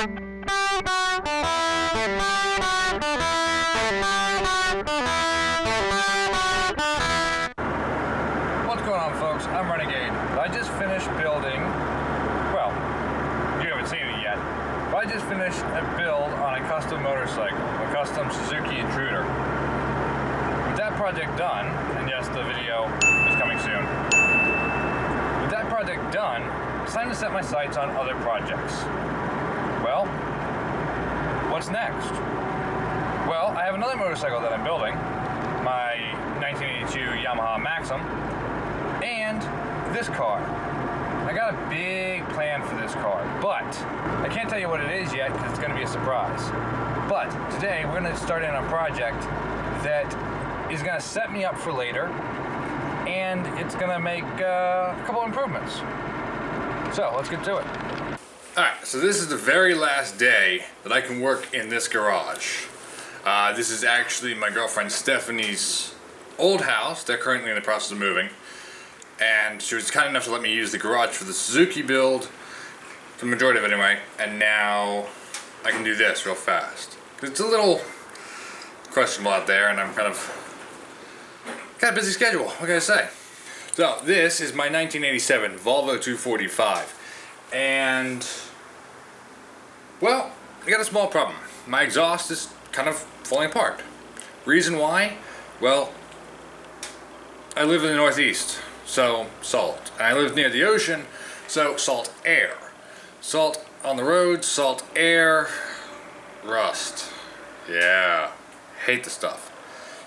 What's going on, folks? I'm Renegade. I just finished building, well, you haven't seen it yet, but I just finished a build on a custom motorcycle, a custom Suzuki Intruder. With that project done, and yes, the video is coming soon. With that project done, it's time to set my sights on other projects. Well, what's next? Well, I have another motorcycle that I'm building, my 1982 Yamaha Maxim, and this car. I got a big plan for this car, but I can't tell you what it is yet because it's going to be a surprise. But today we're going to start in a project that is going to set me up for later, and it's going to make a couple improvements. So let's get to it. Alright, so this is the very last day that I can work in this garage. This is actually my girlfriend Stephanie's old house. They're currently in the process of moving. And she was kind enough to let me use the garage for the Suzuki build, for the majority of it anyway, and now I can do this real fast. It's a little questionable out there, and I'm kind of got a busy schedule, what can I say? So, this is my 1987 Volvo 245, and, well, I got a small problem. My exhaust is kind of falling apart. Reason why? Well, I live in the Northeast. So, salt. And I live near the ocean, so salt air. Salt on the road, salt air, rust. Yeah, hate the stuff.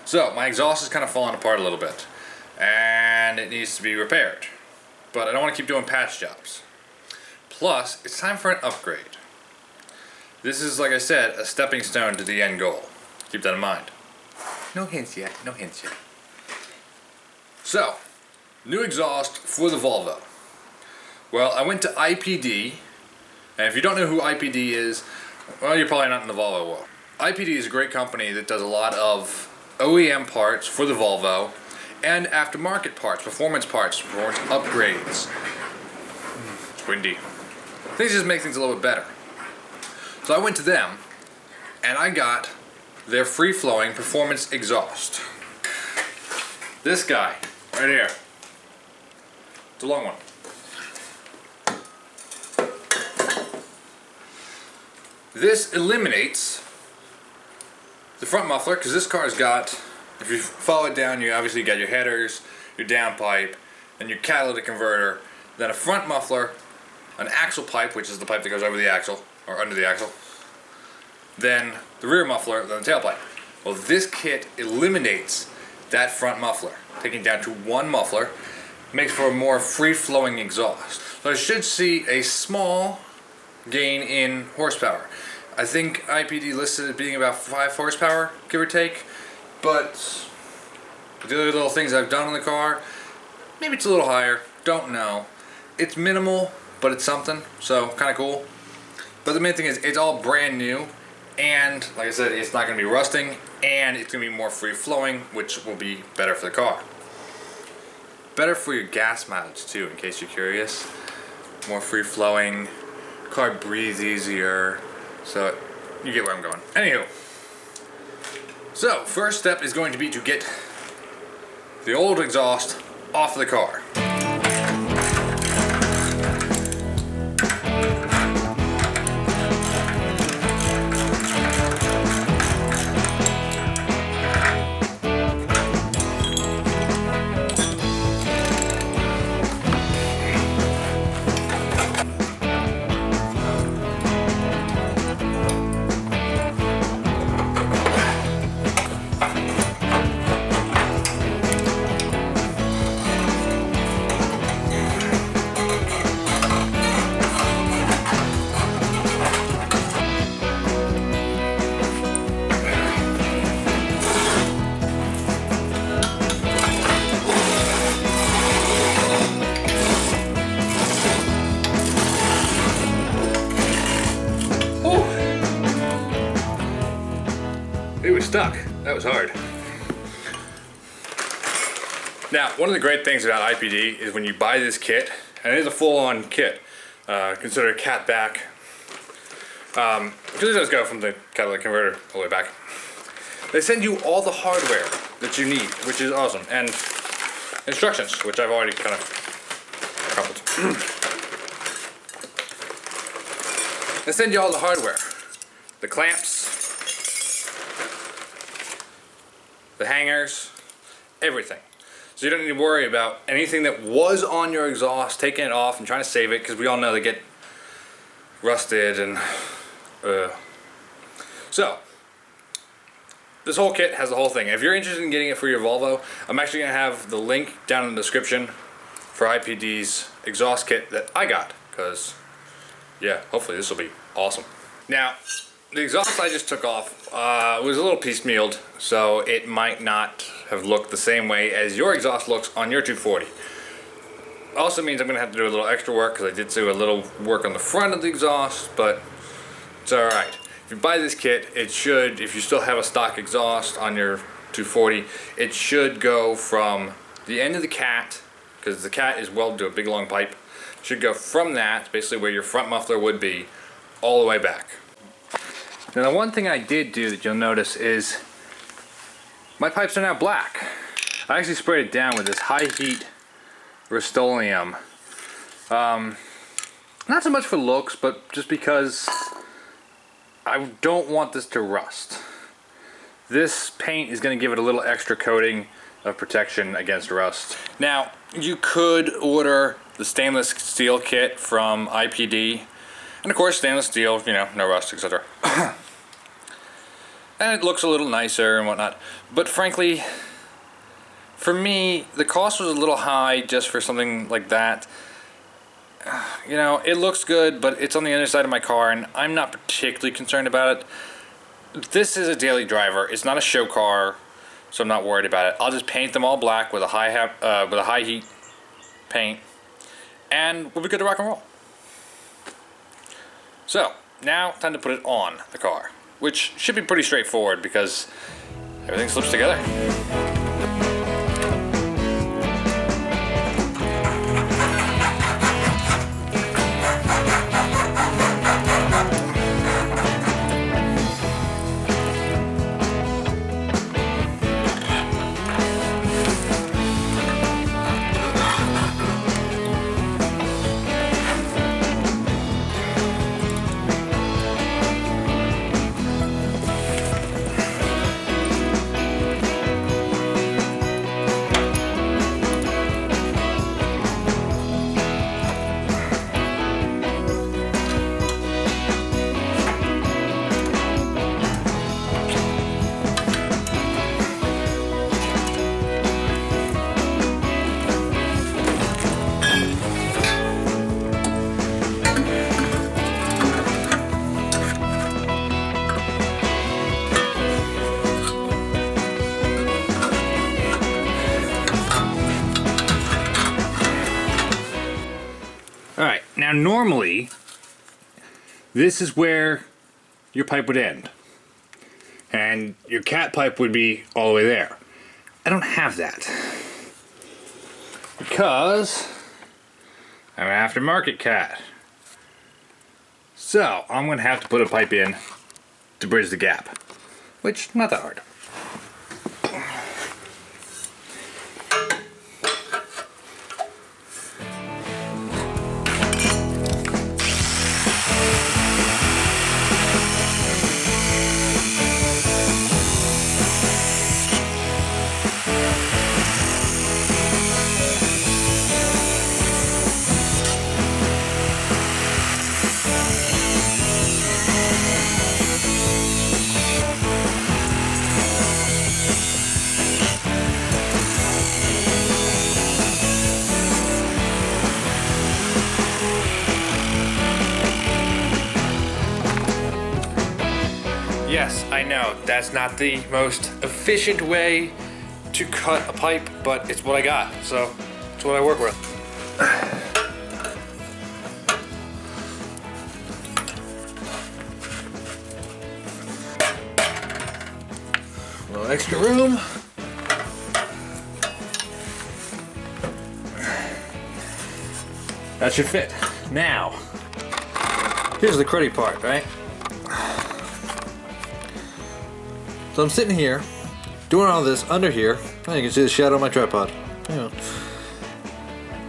So, my exhaust is kind of falling apart a little bit, and it needs to be repaired. But I don't want to keep doing patch jobs. Plus, it's time for an upgrade. This is, like I said, a stepping stone to the end goal. Keep that in mind. No hints yet, no hints yet. So, new exhaust for the Volvo. Well, I went to IPD, and if you don't know who IPD is, well, you're probably not in the Volvo world. IPD is a great company that does a lot of OEM parts for the Volvo, and aftermarket parts, performance upgrades. It's windy. Things just make things a little bit better. So I went to them, and I got their free-flowing performance exhaust. This guy, right here. It's a long one. This eliminates the front muffler, because this car's got, if you follow it down, you obviously got your headers, your downpipe, and your catalytic converter, then a front muffler, an axle pipe, which is the pipe that goes over the axle, or under the axle, then the rear muffler, then the tailpipe. Well, this kit eliminates that front muffler, taking it down to one muffler, makes for a more free-flowing exhaust. So I should see a small gain in horsepower. I think IPD listed it being about 5 horsepower, give or take, but with the other little things I've done on the car, maybe it's a little higher, don't know. It's minimal, but it's something, so kind of cool. But the main thing is it's all brand new, and like I said, it's not going to be rusting, and it's going to be more free-flowing, which will be better for the car. Better for your gas mileage too, in case you're curious. More free-flowing, car breathes easier, so you get where I'm going. Anywho, so first step is going to be to get the old exhaust off the car. It was stuck. That was hard. Now, one of the great things about IPD is when you buy this kit, and it is a full-on kit, consider a cat back, Because it does go from the catalytic converter all the way back. They send you all the hardware that you need, which is awesome, and instructions, which I've already kind of crumpled. They send you all the hardware, the clamps, the hangers, everything. So you don't need to worry about anything that was on your exhaust, taking it off and trying to save it, because we all know they get rusted and so this whole kit has the whole thing. If you're interested in getting it for your Volvo, I'm actually going to have the link down in the description for IPD's exhaust kit that I got, because yeah, hopefully this will be awesome. Now, the exhaust I just took off was a little piecemealed, so it might not have looked the same way as your exhaust looks on your 240. Also means I'm going to have to do a little extra work, because I did do a little work on the front of the exhaust, but it's alright. If you buy this kit, it should, if you still have a stock exhaust on your 240, it should go from the end of the cat, because the cat is welded to a big long pipe, should go from that, basically where your front muffler would be, all the way back. Now the one thing I did do that you'll notice is my pipes are now black. I actually sprayed it down with this high heat Rust-Oleum. Not so much for looks, but just because I don't want this to rust. This paint is going to give it a little extra coating of protection against rust. Now, you could order the stainless steel kit from IPD, and of course stainless steel, you know, no rust, etc. And it looks a little nicer and whatnot, but frankly, for me, the cost was a little high just for something like that. You know, it looks good, but it's on the underside of my car, and I'm not particularly concerned about it. This is a daily driver. It's not a show car, so I'm not worried about it. I'll just paint them all black with a high heat paint, and we'll be good to rock and roll. So now, time to put it on the car, which should be pretty straightforward because everything slips together. Alright, now normally, this is where your pipe would end. And your cat pipe would be all the way there. I don't have that. Because I'm an aftermarket cat. So, I'm going to have to put a pipe in to bridge the gap. Which, not that hard. Yes, I know, that's not the most efficient way to cut a pipe, but it's what I got, so it's what I work with. A little extra room. That should fit. Now, here's the cruddy part, right? So I'm sitting here, doing all this under here. Oh, you can see the shadow on my tripod. Yeah.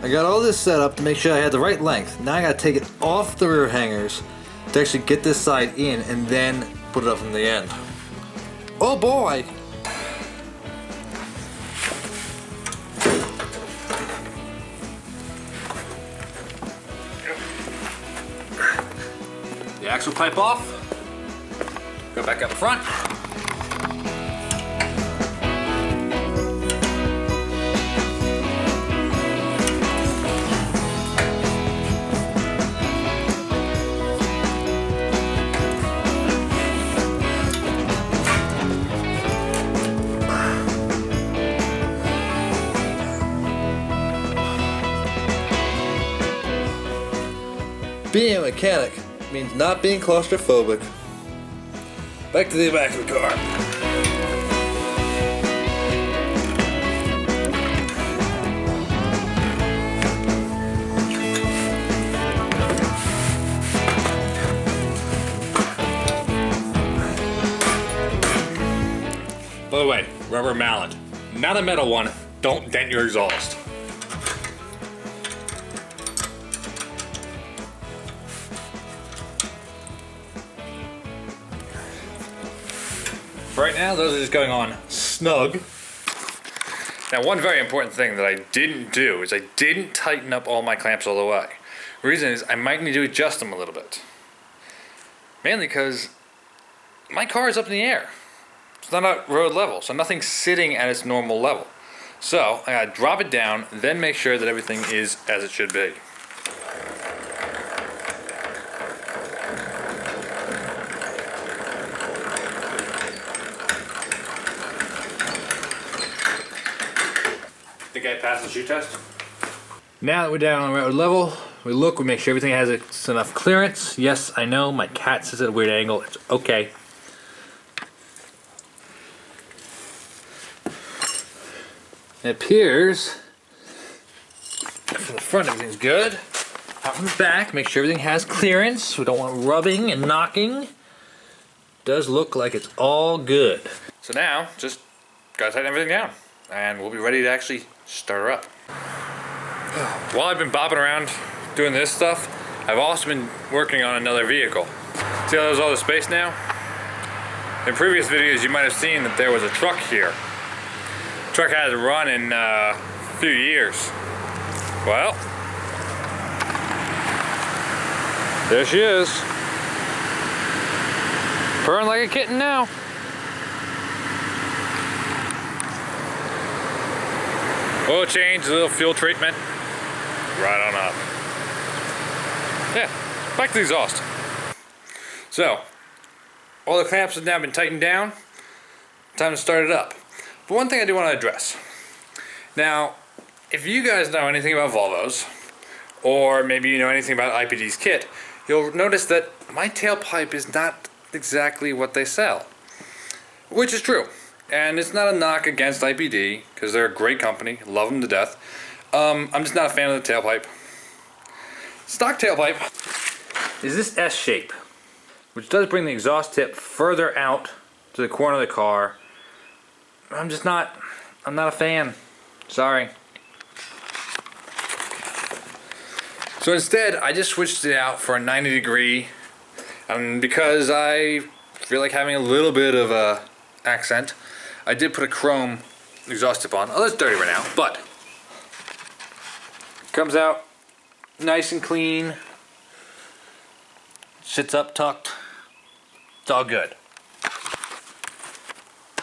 I got all this set up to make sure I had the right length. Now I gotta take it off the rear hangers to actually get this side in and then put it up from the end. Oh boy! The axle pipe off. Go back up front. Being a mechanic means not being claustrophobic. Back to the back of the car. By the way, rubber mallet, not a metal one. Don't dent your exhaust. Right now, those are just going on snug. Now, one very important thing that I didn't do is I didn't tighten up all my clamps all the way. The reason is I might need to adjust them a little bit. Mainly because my car is up in the air. It's not at road level, so nothing's sitting at its normal level. So I gotta drop it down, then make sure that everything is as it should be. Think I passed the shoe test? Now that we're down on road level, we look, we make sure everything has enough clearance. Yes, I know, my cat sits at a weird angle. It's okay. It appears from the front everything's good. Out from the back, make sure everything has clearance. We don't want rubbing and knocking. Does look like it's all good. So now, just gotta tighten everything down, and we'll be ready to actually start her up. While I've been bopping around doing this stuff, I've also been working on another vehicle. See how there's all the space now? In previous videos, you might have seen that there was a truck here. The truck hasn't run in a few years. Well, there she is. Purring like a kitten now. Oil change, a little fuel treatment. Right on up. Yeah, back to the exhaust. So, all the clamps have now been tightened down. Time to start it up. But one thing I do want to address. Now, if you guys know anything about Volvos, or maybe you know anything about IPD's kit, you'll notice that my tailpipe is not exactly what they sell. Which is true. And it's not a knock against IPD, because they're a great company, love them to death. I'm just not a fan of the tailpipe. Stock tailpipe is this S shape, which does bring the exhaust tip further out to the corner of the car. I'm not a fan. Sorry. So instead, I just switched it out for a 90-degree, because I feel like having a little bit of a accent. I did put a chrome exhaust tip on. Oh, that's dirty right now, but comes out nice and clean. Sits up tucked. It's all good.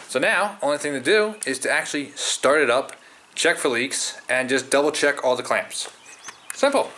So now, only thing to do is to actually start it up, check for leaks, and just double check all the clamps. Simple.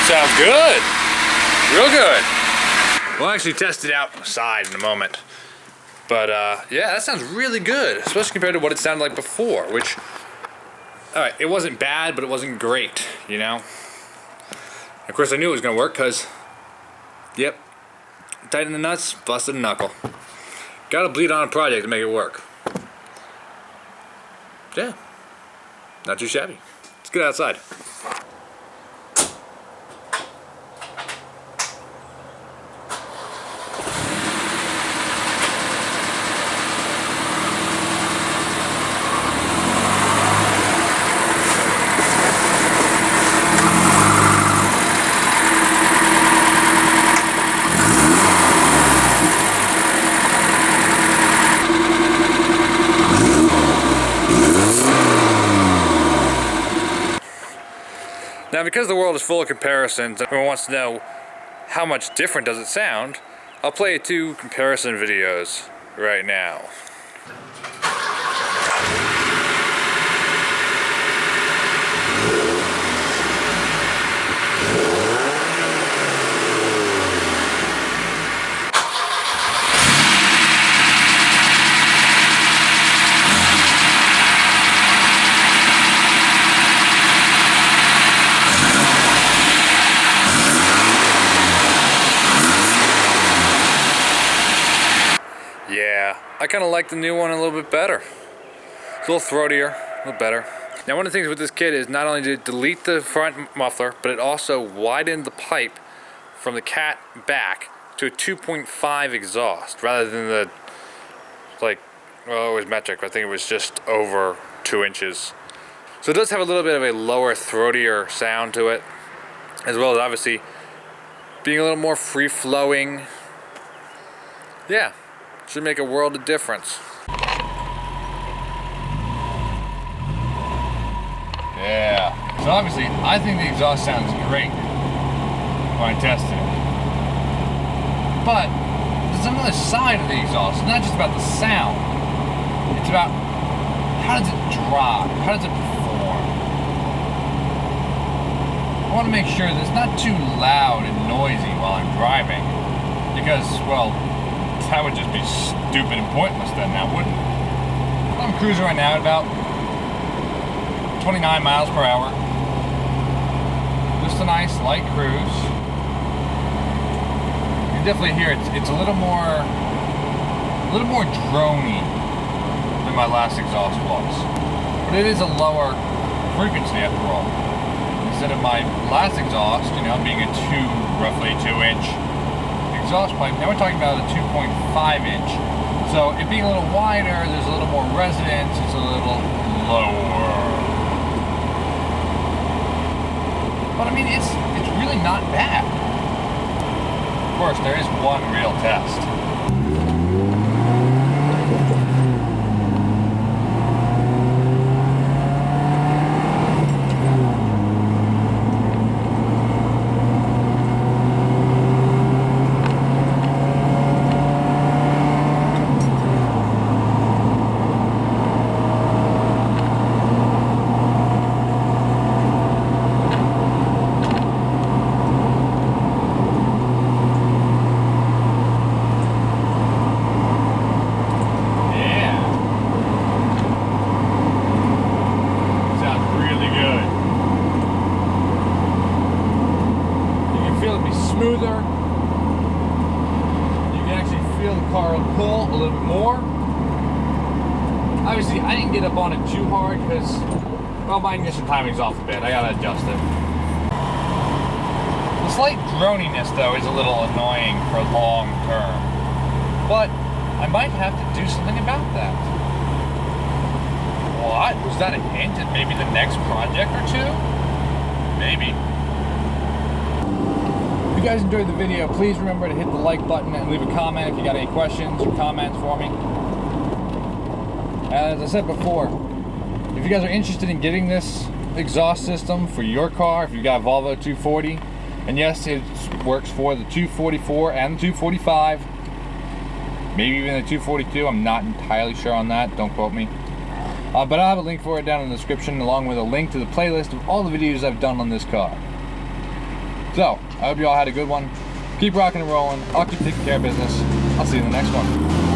Sounds good. Real good. We'll actually test it outside in a moment. But yeah, that sounds really good, especially compared to what it sounded like before, which, alright, it wasn't bad, but it wasn't great, you know? Of course, I knew it was gonna work, because, yep, tighten the nuts, busted a knuckle. Gotta bleed on a project to make it work. Yeah, not too shabby. Let's get outside. Now, because the world is full of comparisons, and everyone wants to know how much different does it sound, I'll play 2 comparison videos right now. Yeah, I kind of like the new one a little bit better. It's a little throatier, a little better. Now, one of the things with this kit is not only did it delete the front muffler, but it also widened the pipe from the cat back to a 2.5 exhaust, rather than the, like, well, it was metric, but I think it was just over 2 inches. So it does have a little bit of a lower, throatier sound to it, as well as obviously being a little more free-flowing. Yeah. Should make a world of difference. Yeah. So obviously, I think the exhaust sounds great when I tested it. But there's another side of the exhaust. It's not just about the sound. It's about how does it drive? How does it perform? I want to make sure that it's not too loud and noisy while I'm driving, because, well, that would just be stupid and pointless then, now wouldn't it? I'm cruising right now at about 29 miles per hour. Just a nice light cruise. You definitely hear it's a little more drony than my last exhaust was. But it is a lower frequency after all. Instead of my last exhaust, you know, being a roughly 2-inch exhaust pipe, now we're talking about a 2.5 inch. So it being a little wider, there's a little more resonance, it's a little lower. But I mean, it's really not bad. Of course, there is one real test. Smoother. You can actually feel the car pull a little bit more. Obviously, I didn't get up on it too hard because, well, my ignition timing's off a bit. I gotta adjust it. The slight droniness, though, is a little annoying for long term. But I might have to do something about that. What? Was that a hint at maybe the next project or two? Maybe. If you guys enjoyed the video, please remember to hit the like button and leave a comment if you got any questions or comments for me. And as I said before, if you guys are interested in getting this exhaust system for your car, if you've got a Volvo 240, and yes, it works for the 244 and the 245, maybe even the 242, I'm not entirely sure on that, don't quote me. But I'll have a link for it down in the description, along with a link to the playlist of all the videos I've done on this car. So, I hope you all had a good one. Keep rocking and rolling. I'll keep taking care of business. I'll see you in the next one.